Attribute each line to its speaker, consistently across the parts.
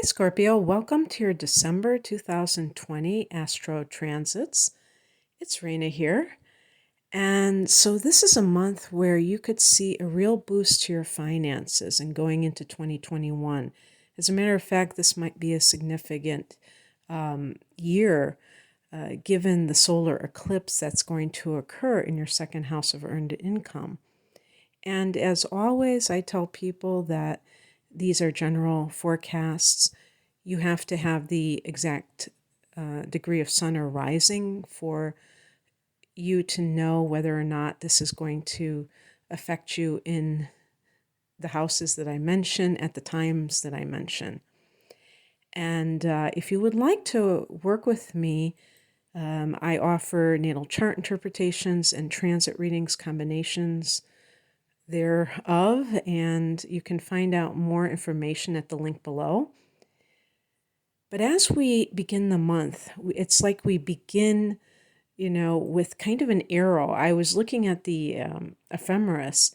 Speaker 1: Scorpio, welcome to your December 2020 Astro Transits. It's Raina here. And so this is a month where you could see a real boost to your finances and going into 2021. As a matter of fact, this might be a significant year given the solar eclipse that's going to occur in your second house of earned income. And as always, I tell people that these are general forecasts. You have to have the exact degree of sun or rising for you to know whether or not this is going to affect you in the houses that I mention at the times that I mention. And if you would like to work with me, I offer natal chart interpretations and transit readings combinations thereof, and you can find out more information at the link below. But as we begin the month, it's like we begin, with kind of an arrow. I was looking at the ephemeris,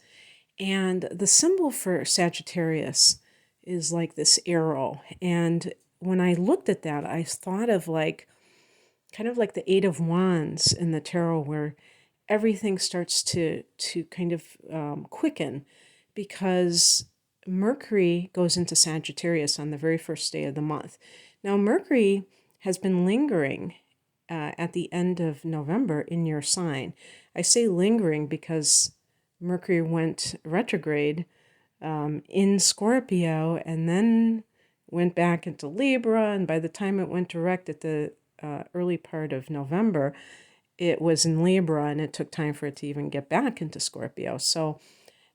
Speaker 1: and the symbol for Sagittarius is like this arrow. And when I looked at that, I thought of kind of like the Eight of Wands in the tarot, where everything starts to kind of quicken, because Mercury goes into Sagittarius on the very first day of the month. Now, Mercury has been lingering at the end of November in your sign. I say lingering because Mercury went retrograde in Scorpio and then went back into Libra, and by the time it went direct at the early part of November, it was in Libra, and it took time for it to even get back into Scorpio. So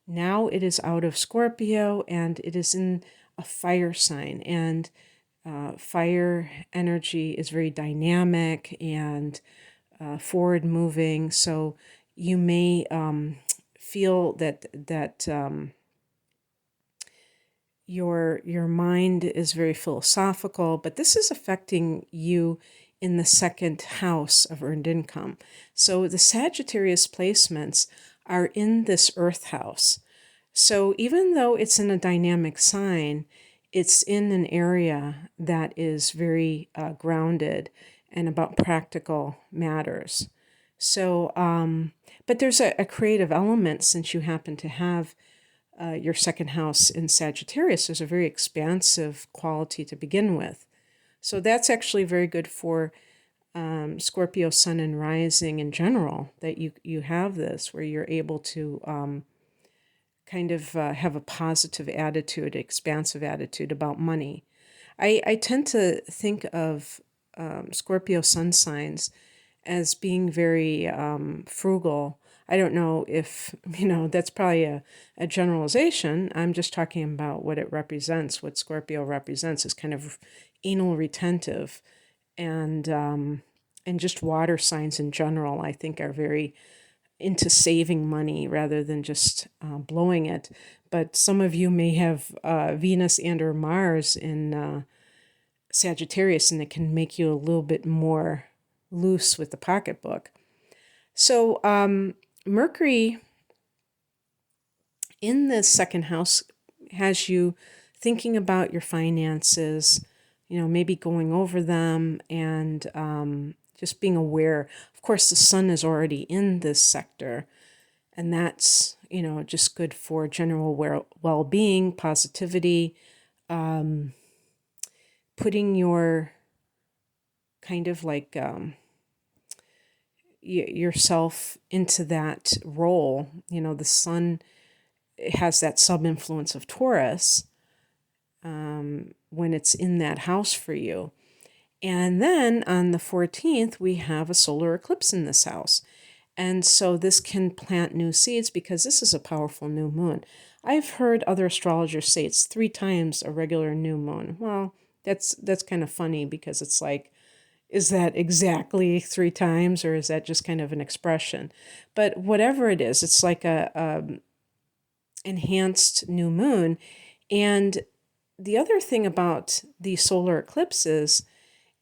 Speaker 1: now it is out of Scorpio, and it is in a fire sign. And fire energy is very dynamic and forward moving. So you may feel that your mind is very philosophical, but this is affecting you in the second house of earned income. So the Sagittarius placements are in this earth house. So even though it's in a dynamic sign, it's in an area that is very grounded and about practical matters. So, but there's a creative element, since you happen to have your second house in Sagittarius. There's a very expansive quality to begin with. So that's actually very good for Scorpio sun and rising in general, that you have this, where you're able to kind of have a positive attitude, expansive attitude about money. I tend to think of Scorpio sun signs as being very frugal. I don't know if, that's probably a generalization. I'm just talking about what it represents. What Scorpio represents is kind of anal retentive, and just water signs in general, I think, are very into saving money rather than just blowing it. But some of you may have Venus and or Mars in Sagittarius, and it can make you a little bit more loose with the pocketbook. So Mercury in the second house has you thinking about your finances, maybe going over them, and just being aware. Of course, the sun is already in this sector, and that's, just good for general well-being, positivity, putting your kind of like yourself into that role. The sun has that sub-influence of Taurus when it's in that house for you. And then on the 14th, we have a solar eclipse in this house. And so this can plant new seeds, because this is a powerful new moon. I've heard other astrologers say it's 3 times a regular new moon. Well, that's kind of funny, because it's like, is that exactly 3 times, or is that just kind of an expression? But whatever it is, it's like a enhanced new moon. And the other thing about the solar eclipses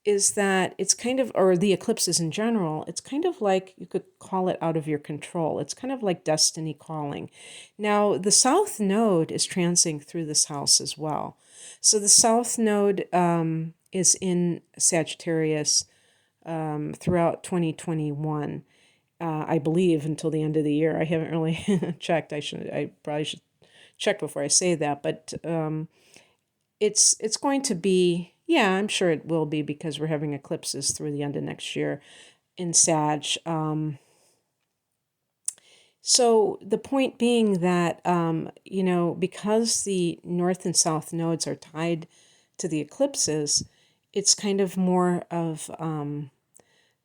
Speaker 1: is that it's kind of, or the eclipses in general, it's kind of like you could call it out of your control. It's kind of like destiny calling. Now, the South Node is transing through this house as well. So the South Node is in Sagittarius throughout 2021. I believe until the end of the year. I haven't really checked. I probably should check before I say that, but it's going to be, yeah, I'm sure it will be because we're having eclipses through the end of next year in Sag. So the point being that, because the North and South nodes are tied to the eclipses, it's kind of more of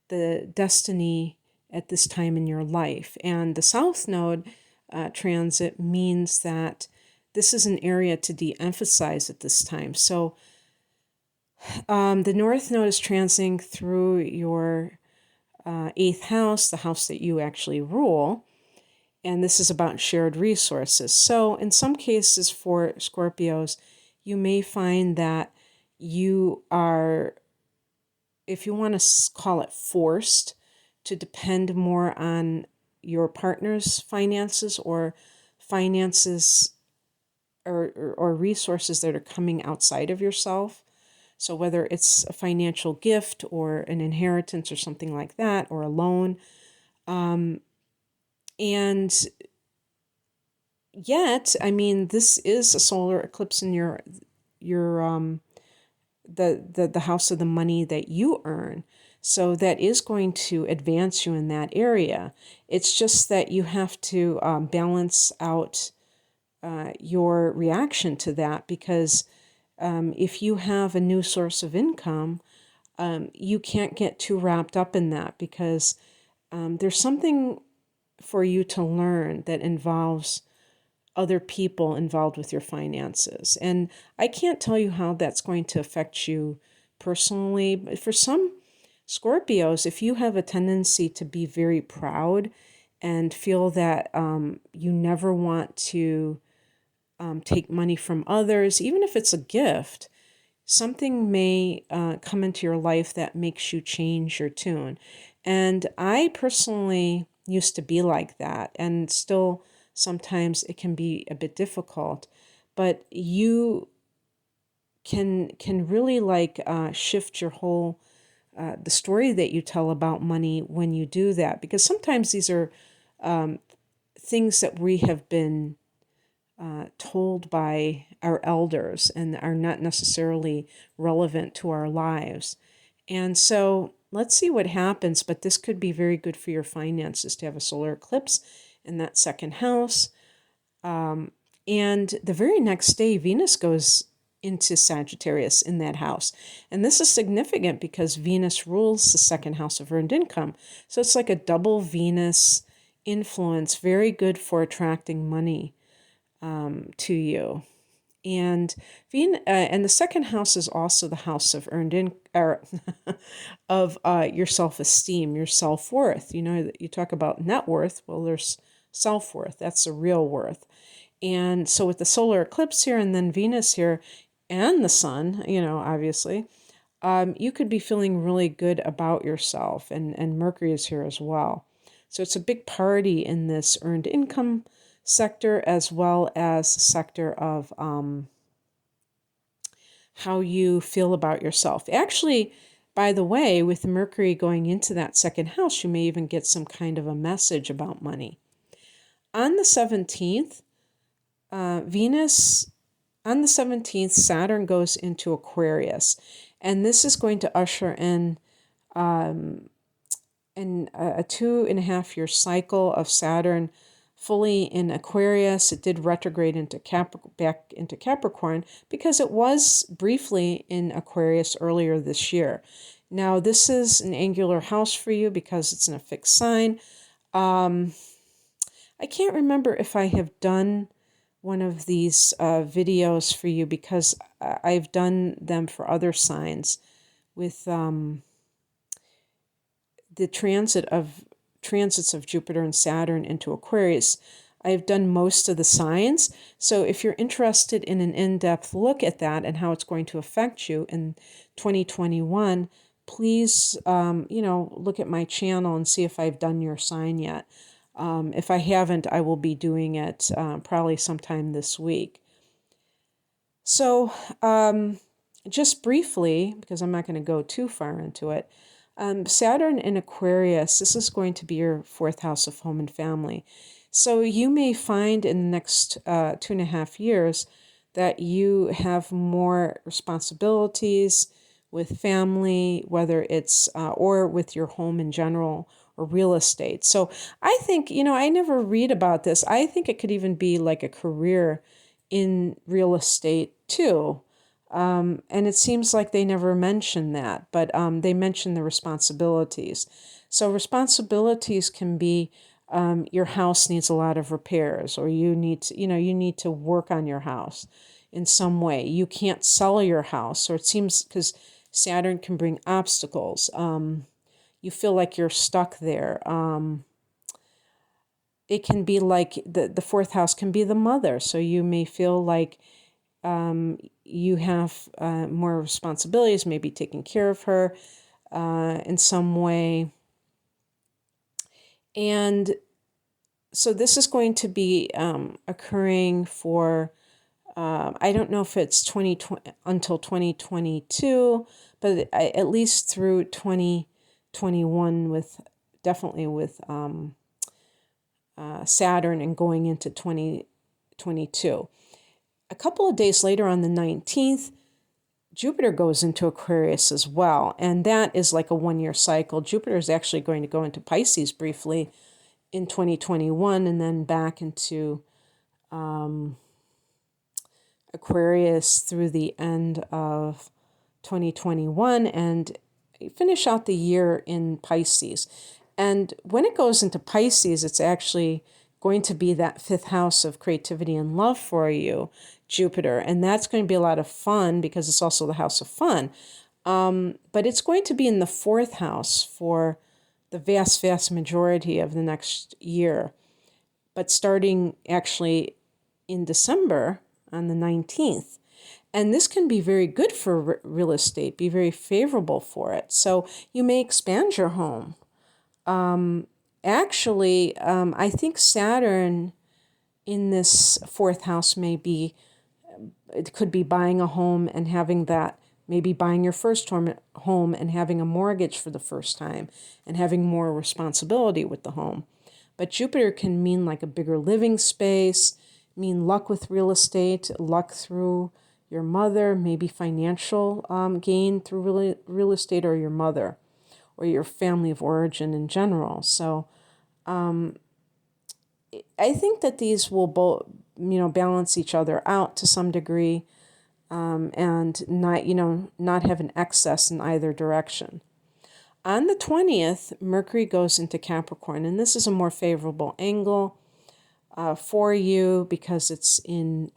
Speaker 1: the destiny at this time in your life. And the South Node transit means that this is an area to de-emphasize at this time. So the North Node is transiting through your 8th house, the house that you actually rule. And this is about shared resources. So in some cases for Scorpios, you may find that you are, if you want to call it, forced to depend more on your partner's finances or finances or resources that are coming outside of yourself. So whether it's a financial gift or an inheritance or something like that, or a loan. And yet, I mean, this is a solar eclipse in your the house of the money that you earn. So that is going to advance you in that area. It's just that you have to balance out your reaction to that, because if you have a new source of income, you can't get too wrapped up in that, because there's something for you to learn that involves other people involved with your finances. And I can't tell you how that's going to affect you personally, but for some Scorpios, if you have a tendency to be very proud and feel that you never want to take money from others, even if it's a gift, something may come into your life that makes you change your tune. And I personally used to be like that, and still sometimes it can be a bit difficult, but you can really shift your whole the story that you tell about money when you do that, because sometimes these are things that we have been told by our elders and are not necessarily relevant to our lives. And so let's see what happens, but this could be very good for your finances to have a solar eclipse in that 2nd house. And the very next day, Venus goes into Sagittarius in that house. And this is significant because Venus rules the 2nd house of earned income. So it's like a double Venus influence, very good for attracting money to you. And and the 2nd house is also the house of earned of your self-esteem, your self-worth. You know, you talk about net worth. Well, there's self-worth. That's the real worth. And so with the solar eclipse here and then Venus here and the sun, obviously, you could be feeling really good about yourself. And Mercury is here as well. So it's a big party in this earned income sector, as well as the sector of how you feel about yourself. Actually, by the way, with Mercury going into that 2nd house, you may even get some kind of a message about money. On the 17th, Saturn goes into Aquarius, and this is going to usher in a 2.5-year cycle of Saturn fully in Aquarius. It did retrograde back into Capricorn because it was briefly in Aquarius earlier this year. Now, this is an angular house for you because it's in a fixed sign. I can't remember if I have done one of these videos for you, because I've done them for other signs with the transits of Jupiter and Saturn into Aquarius. I've done most of the signs. So if you're interested in an in-depth look at that and how it's going to affect you in 2021, please, look at my channel and see if I've done your sign yet. If I haven't, I will be doing it probably sometime this week. So, just briefly, because I'm not going to go too far into it, Saturn in Aquarius, this is going to be your fourth house of home and family. So you may find in the next 2.5 years that you have more responsibilities with family, whether it's or with your home in general or real estate. So I think, I never read about this. I think it could even be like a career in real estate too. And it seems like they never mention that, but they mention the responsibilities. So responsibilities can be your house needs a lot of repairs, or you need to work on your house in some way. You can't sell your house, or it seems because Saturn can bring obstacles. You feel like you're stuck there. It can be like the fourth house can be the mother, so you may feel like you have more responsibilities, maybe taking care of her in some way. And so this is going to be occurring for, I don't know if it's 2020 until 2022, but at least through 2021 definitely with Saturn and going into 2022. A couple of days later on the 19th, Jupiter goes into Aquarius as well, and that is like a 1-year cycle. Jupiter is actually going to go into Pisces briefly in 2021 and then back into Aquarius through the end of 2021 and finish out the year in Pisces. And when it goes into Pisces, it's actually going to be that fifth house of creativity and love for you, Jupiter. And that's going to be a lot of fun because it's also the house of fun. But it's going to be in the fourth house for the vast majority of the next year. But starting actually in December on the 19th. And this can be very good for real estate, be very favorable for it. So you may expand your home. I think Saturn in this fourth house it could be buying a home and having that, maybe buying your first home and having a mortgage for the first time and having more responsibility with the home. But Jupiter can mean like a bigger living space, mean luck with real estate, luck through your mother, maybe financial gain through real estate or your mother or your family of origin in general. So I think that these will both, balance each other out to some degree and not have an excess in either direction. On the 20th, Mercury goes into Capricorn, and this is a more favorable angle for you because it's it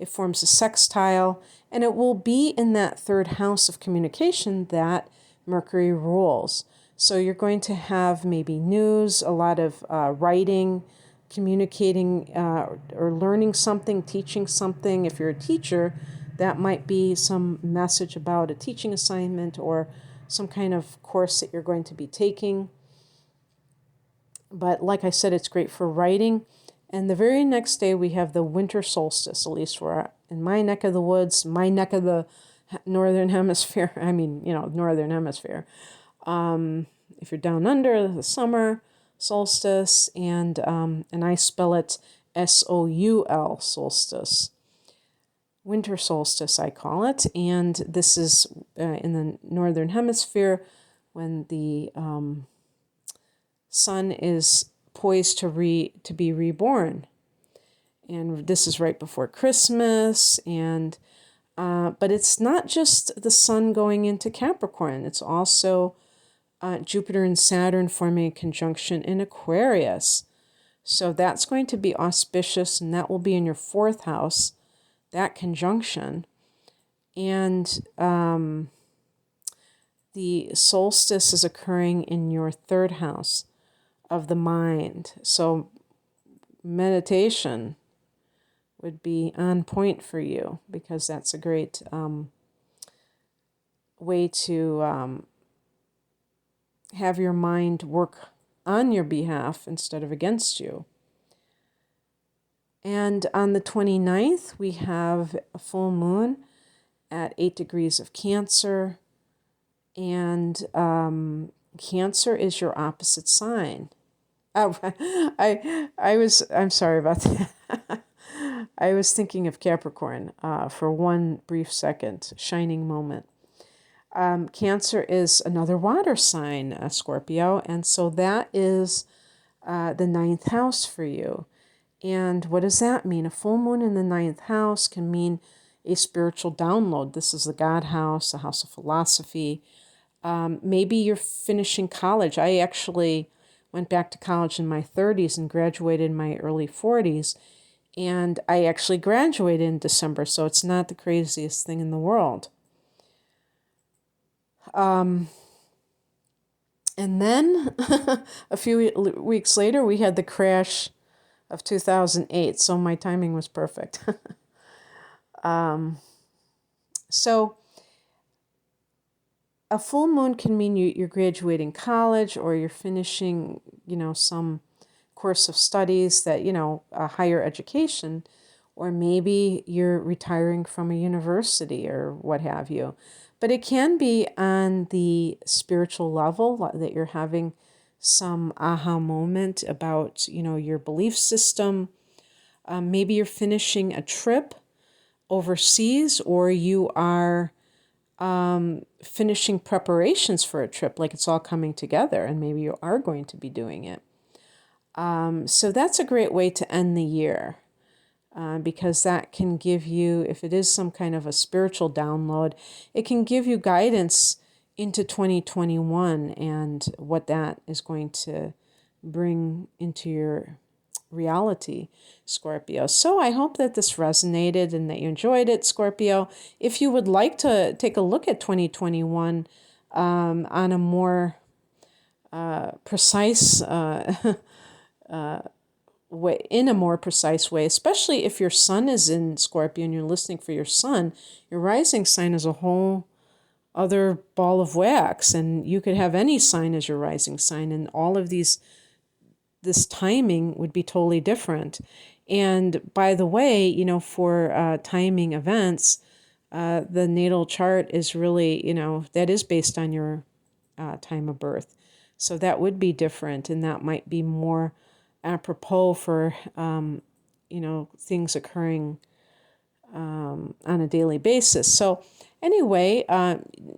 Speaker 1: forms a sextile, and it will be in that third house of communication that Mercury rules. So you're going to have maybe news, a lot of writing, communicating or learning something, teaching something. If you're a teacher, that might be some message about a teaching assignment or some kind of course that you're going to be taking. But like I said, it's great for writing. And the very next day we have the winter solstice, at least we're in my neck of the woods, my neck of the northern hemisphere. Northern hemisphere. If you're down under, the summer solstice, and I spell it SOUL, solstice. Winter solstice, I call it. And this is in the northern hemisphere when the sun is poised to be reborn, and this is right before Christmas. And but it's not just the sun going into Capricorn; it's also Jupiter and Saturn forming a conjunction in Aquarius. So that's going to be auspicious, and that will be in your fourth house, that conjunction. And the solstice is occurring in your third house of the mind. So meditation would be on point for you because that's a great way to have your mind work on your behalf instead of against you. And on the 29th, we have a full moon at 8 degrees of Cancer. And Cancer is your opposite sign. Oh, I'm sorry about that. I was thinking of Capricorn for one brief second, shining moment. Cancer is another water sign, Scorpio, and so that is the ninth house for you. And what does that mean? A full moon in the ninth house can mean a spiritual download. This is the God house, the house of philosophy. Maybe you're finishing college. I actually went back to college in my 30s and graduated in my early 40s. And I actually graduated in December, so it's not the craziest thing in the world. And then a few weeks later, we had the crash of 2008, so my timing was perfect. So a full moon can mean you're graduating college or you're finishing, some course of studies that, a higher education, or maybe you're retiring from a university or what have you. But it can be on the spiritual level that you're having some aha moment about, your belief system. Maybe you're finishing a trip overseas, or you are finishing preparations for a trip, like it's all coming together, and maybe you are going to be doing it. So that's a great way to end the year, because that can give you, if it is some kind of a spiritual download, it can give you guidance into 2021 and what that is going to bring into your reality, Scorpio. So I hope that this resonated and that you enjoyed it, Scorpio. If you would like to take a look at 2021 on a more precise way, in a more precise way, especially if your sun is in Scorpio and you're listening for your sun, your rising sign is a whole other ball of wax, and you could have any sign as your rising sign, and all of this timing would be totally different. And by the way, for timing events, the natal chart is really, that is based on your time of birth. So that would be different, and that might be more apropos for, things occurring on a daily basis. So anyway,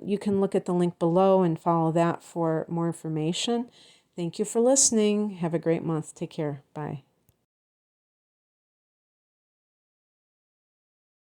Speaker 1: you can look at the link below and follow that for more information. Thank you for listening. Have a great month. Take care. Bye.